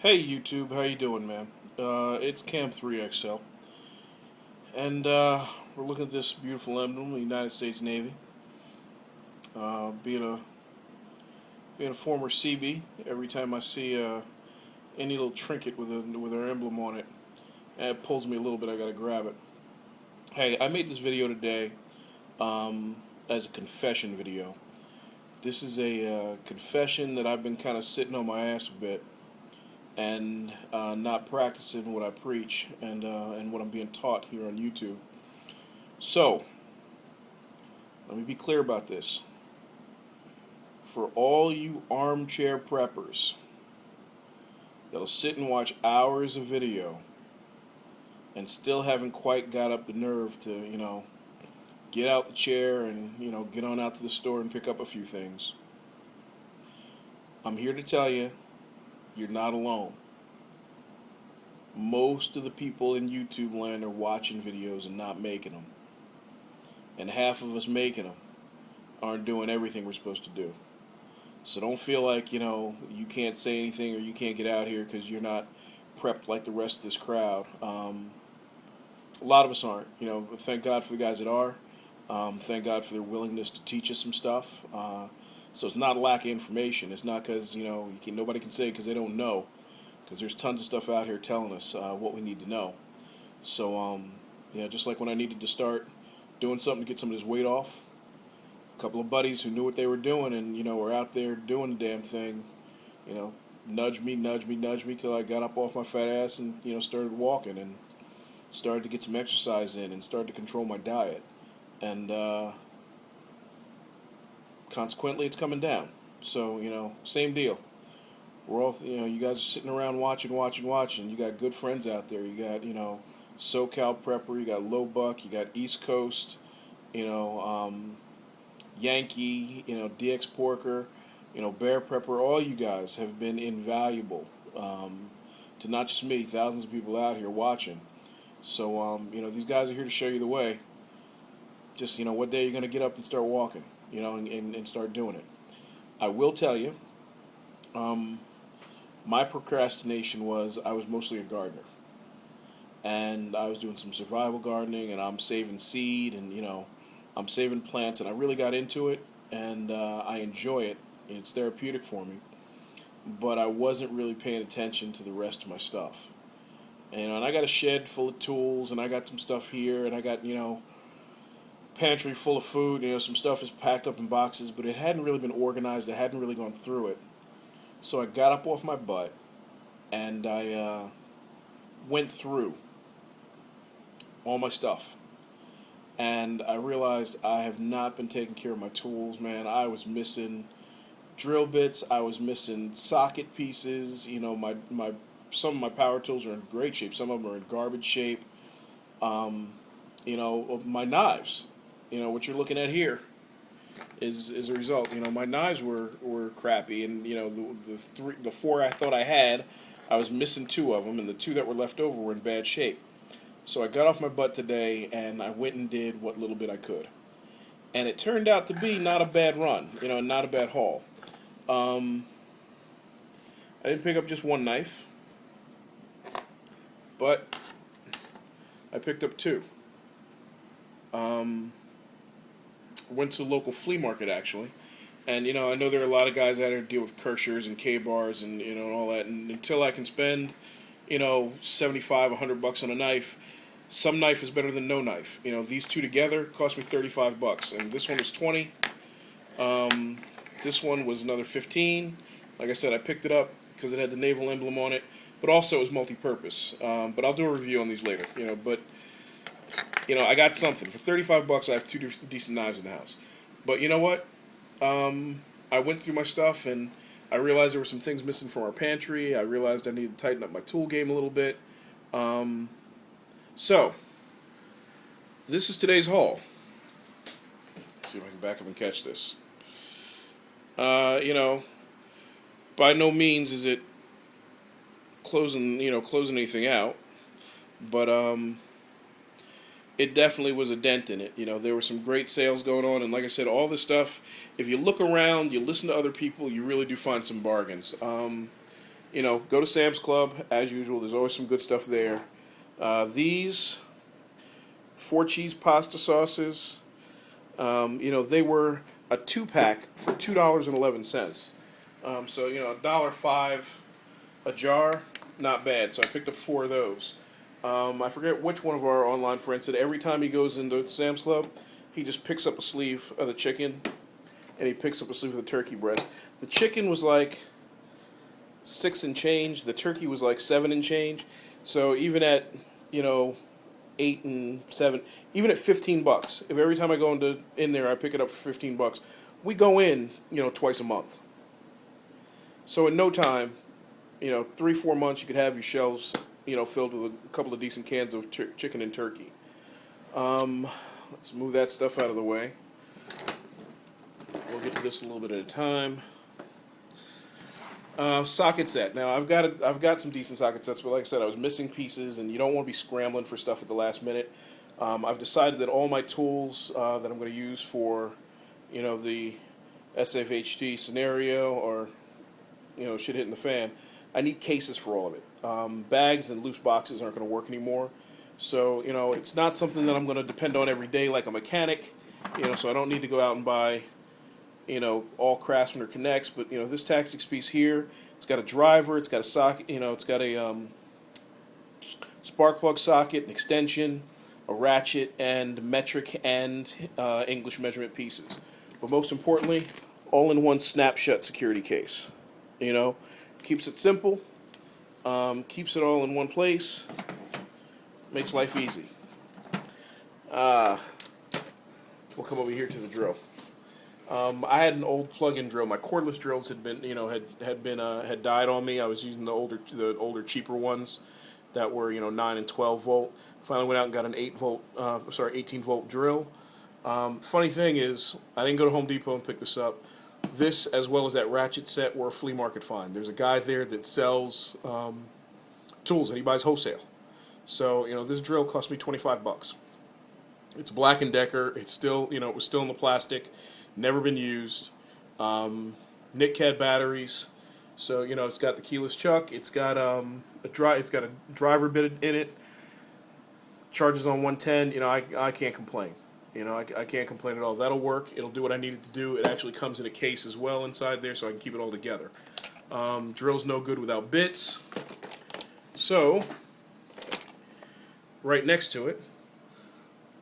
Hey YouTube, how you doing, man? It's Cam 3XL, and we're looking at this beautiful emblem, the United States Navy. Being a former CB, every time I see any little trinket with our emblem on it, it pulls me a little bit. I gotta grab it. Hey, I made this video today as a confession video. This is a confession that I've been kind of sitting on my ass a bit and not practicing what I preach and what I'm being taught here on YouTube. So, let me be clear about this. For all you armchair preppers that'll sit and watch hours of video and still haven't quite got up the nerve to, get out the chair and, get on out to the store and pick up a few things, I'm here to tell you, you're not alone. Most of the people in YouTube land are watching videos and not making them. And half of us making them aren't doing everything we're supposed to do. So don't feel like, you can't say anything or you can't get out here because you're not prepped like the rest of this crowd. A lot of us aren't. Thank God for the guys that are. Thank God for their willingness to teach us some stuff. So it's not a lack of information. It's not because, nobody can say because they don't know. Because there's tons of stuff out here telling us what we need to know. So, just like when I needed to start doing something to get some of this weight off, a couple of buddies who knew what they were doing and, were out there doing the damn thing, nudged me till I got up off my fat ass and, started walking and started to get some exercise in and started to control my diet. And consequently, it's coming down. So, same deal. We're all, you guys are sitting around watching. You got good friends out there. You got, SoCal Prepper. You got Low Buck. You got East Coast. Yankee. DX Porker. Bear Prepper. All you guys have been invaluable to not just me, thousands of people out here watching. So, these guys are here to show you the way. Just, what day you're going to get up and start walking, and start doing it. I will tell you, my procrastination was I was mostly a gardener. And I was doing some survival gardening, and I'm saving seed, and, I'm saving plants, and I really got into it, and I enjoy it. It's therapeutic for me. But I wasn't really paying attention to the rest of my stuff. And I got a shed full of tools, and I got some stuff here, and I got, pantry full of food. Some stuff is packed up in boxes, but it hadn't really been organized. I hadn't really gone through it. So I got up off my butt, and I went through all my stuff. And I realized I have not been taking care of my tools, man. I was missing drill bits. I was missing socket pieces. Some of my power tools are in great shape. Some of them are in garbage shape. My knives. What you're looking at here is a result. My knives were crappy, and the four I thought I had, I was missing two of them, and the two that were left over were in bad shape. So I got off my butt today, and I went and did what little bit I could, and it turned out to be not a bad run, not a bad haul. I didn't pick up just one knife, but I picked up two. Went to the local flea market, actually. And, I know there are a lot of guys out there who deal with Kirschers and K-bars and, all that. And until I can spend, $75, $100 on a knife, some knife is better than no knife. These two together cost me $35. And this one was $20. This one was another $15. Like I said, I picked it up because it had the naval emblem on it. But also it was multi-purpose. But I'll do a review on these later, But I got something. For $35, I have two decent knives in the house. But you know what? I went through my stuff, and I realized there were some things missing from our pantry. I realized I needed to tighten up my tool game a little bit. So, this is today's haul. Let's see if I can back up and catch this. By no means is it closing anything out. But, it definitely was a dent in it. There were some great sales going on, and like I said, all this stuff, if you look around, you listen to other people, you really do find some bargains. go to Sam's Club as usual. There's always some good stuff there. These 4-cheese pasta sauces, they were a 2-pack for $2.11. So $1.05 a jar, not bad. So I picked up 4 of those. I forget which one of our online friends said every time he goes into Sam's Club, he just picks up a sleeve of the chicken, and he picks up a sleeve of the turkey breast. The chicken was like 6 and change. The turkey was like 7 and change. So even at 8 and 7, even at $15, if every time I go in there I pick it up for $15, we go in twice a month. So in no time, 3-4 months you could have your shelves filled with a couple of decent cans of chicken and turkey. Let's move that stuff out of the way. We'll get to this a little bit at a time. Socket set. Now I've got some decent socket sets, but like I said, I was missing pieces, and you don't want to be scrambling for stuff at the last minute. I've decided that all my tools that I'm going to use for, the SHTF scenario or, shit hitting the fan, I need cases for all of it. Bags and loose boxes aren't going to work anymore. So, it's not something that I'm going to depend on every day like a mechanic, so I don't need to go out and buy, all Craftsman or Connects, but, this Tactics piece here, it's got a driver, it's got a socket, it's got a spark plug socket, an extension, a ratchet, and metric and English measurement pieces. But most importantly, all-in-one snap-shut security case. Keeps it simple, keeps it all in one place, makes life easy. We'll come over here to the drill. I had an old plug-in drill. My cordless drills had been, had died on me. I was using the older, cheaper ones that were, 9 and 12 volt. Finally went out and got an 18 volt drill. Funny thing is, I didn't go to Home Depot and pick this up. This, as well as that ratchet set, were a flea market find. There's a guy there that sells tools, and he buys wholesale. So, this drill cost me $25. It's Black & Decker. It's still, it was still in the plastic. Never been used. NICCAD batteries. So, it's got the keyless chuck. It's got it's got a driver bit in it. Charges on 110. I can't complain. I can't complain at all. That'll work. It'll do what I need it to do. It actually comes in a case as well inside there, so I can keep it all together. Drill's no good without bits. So, right next to it,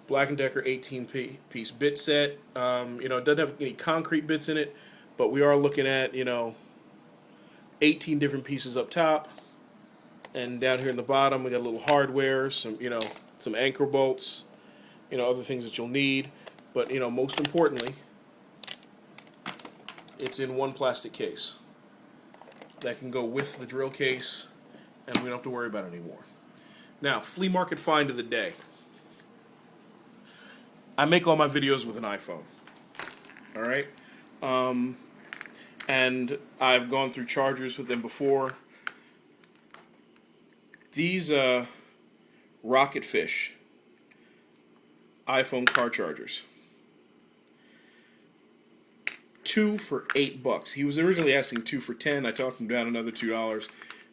Black & Decker 18-piece bit set. It doesn't have any concrete bits in it, but we are looking at, 18 different pieces up top. And down here in the bottom, we got a little hardware, some anchor bolts, other things that you'll need. But, most importantly, it's in one plastic case that can go with the drill case, and we don't have to worry about it anymore. Now, flea market find of the day. I make all my videos with an iPhone. All right? And I've gone through chargers with them before. These Rocketfish iPhone car chargers. 2 for $8. He was originally asking 2 for $10. I talked him down another $2.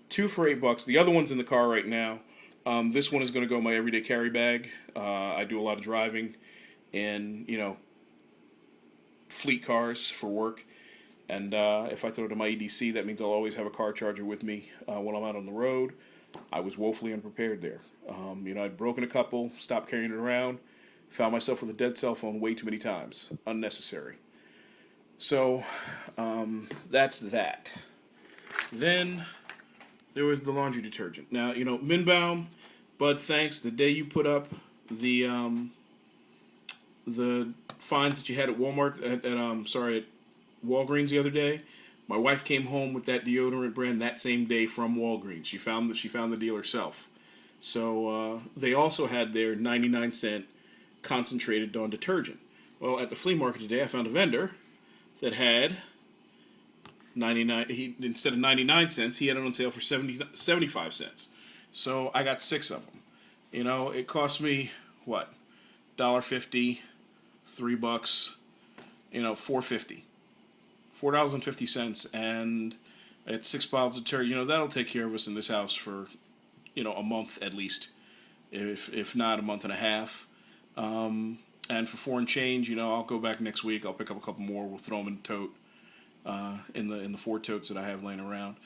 2 for $8. The other one's in the car right now. This one is going to go in my everyday carry bag. I do a lot of driving in, fleet cars for work. And if I throw it in my EDC, that means I'll always have a car charger with me when I'm out on the road. I was woefully unprepared there. I'd broken a couple, stopped carrying it around, found myself with a dead cell phone way too many times. Unnecessary. So, that's that. Then, there was the laundry detergent. Now, Minbaum, Bud, thanks. The day you put up the finds that you had at Walmart, at Walgreens the other day, my wife came home with that deodorant brand that same day from Walgreens. She found the deal herself. So they also had their 99-cent concentrated Dawn detergent. Well, at the flea market today, I found a vendor that had 99. Instead of 99 cents, he had it on sale for 75 cents. So I got 6 of them. It cost me what, $1.50, $3, $4.50. $4.50, and I had 6 bottles of detergent. That'll take care of us in this house for, a month at least, if not a month and a half. And for 4 and change, I'll go back next week. I'll pick up a couple more. We'll throw them in the tote, in the 4 totes that I have laying around,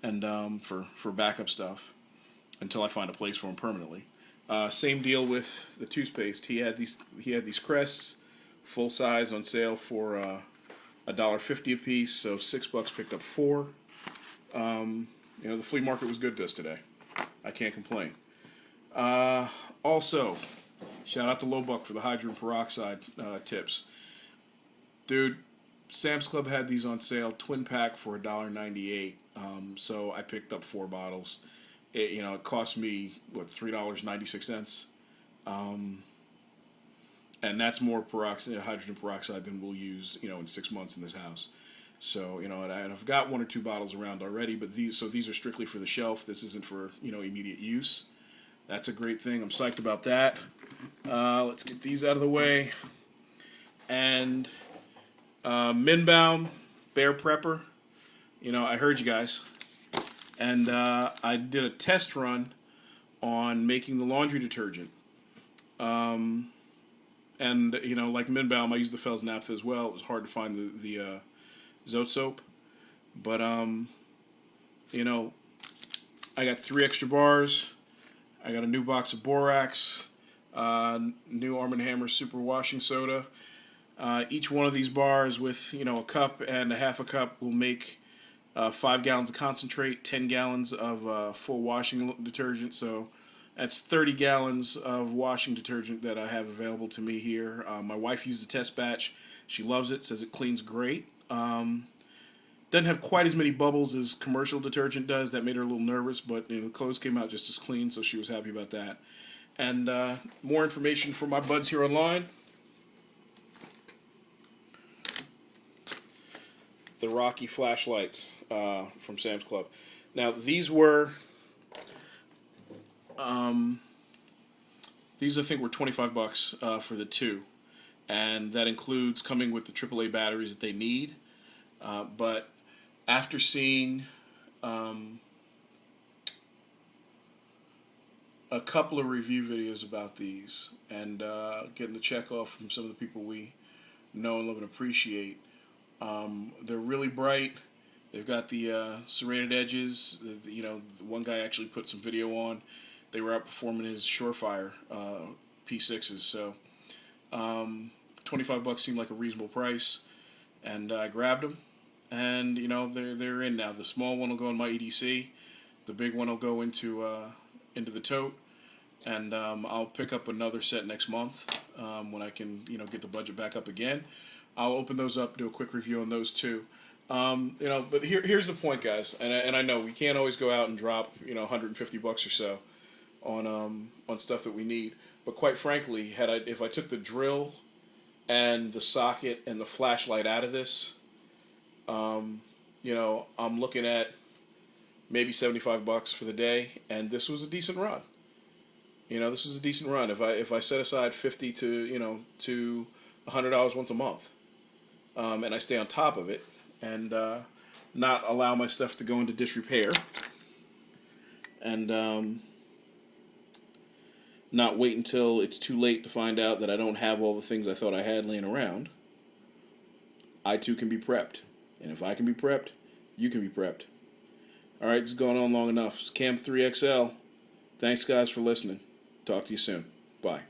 and for backup stuff until I find a place for them permanently. Same deal with the toothpaste. He had these Crests, full size, on sale for $1.50 a piece. So $6 picked up 4. The flea market was good to us today. I can't complain. Also, shout out to Lowbuck for the hydrogen peroxide tips. Dude, Sam's Club had these on sale, twin pack for $1.98. So I picked up 4 bottles. It cost me, $3.96. And that's more hydrogen peroxide than we'll use, in 6 months in this house. So, and I've got 1 or 2 bottles around already, but these are strictly for the shelf. This isn't for, immediate use. That's a great thing. I'm psyched about that. Let's get these out of the way. And Minbaum Bear Prepper. I heard you guys. And I did a test run on making the laundry detergent. And, like Minbaum, I used the Fels Naphtha as well. It was hard to find the Zote soap. But, I got 3 extra bars. I got a new box of borax, new Arm & Hammer super washing soda. Each one of these bars with, a cup and a half a cup will make 5 gallons of concentrate, 10 gallons of full washing detergent. So that's 30 gallons of washing detergent that I have available to me here. My wife used the test batch. She loves it, says it cleans great. Doesn't have quite as many bubbles as commercial detergent does. That made her a little nervous, but the clothes came out just as clean, so she was happy about that. And more information for my buds here online. The Rocky flashlights from Sam's Club. Now, these I think were $25 for the 2, and that includes coming with the AAA batteries that they need. But after seeing a couple of review videos about these and getting the check off from some of the people we know and love and appreciate, they're really bright. They've got the serrated edges. One guy actually put some video on. They were outperforming his Surefire P6s. So $25 seemed like a reasonable price, and I grabbed them. And they're in now. The small one will go in my EDC. The big one will go into the tote. And I'll pick up another set next month when I can get the budget back up again. I'll open those up, do a quick review on those too. But here's the point, guys. And I know we can't always go out and drop $150 or so on stuff that we need. But quite frankly, if I took the drill and the socket and the flashlight out of this, I'm looking at maybe $75 for the day, and this was a decent run. This was a decent run. If I set aside $50 to $100 once a month, and I stay on top of it, and not allow my stuff to go into disrepair, and not wait until it's too late to find out that I don't have all the things I thought I had laying around, I too can be prepped. And if I can be prepped, you can be prepped. All right, this is going on long enough. It's Cam 3XL. Thanks, guys, for listening. Talk to you soon. Bye.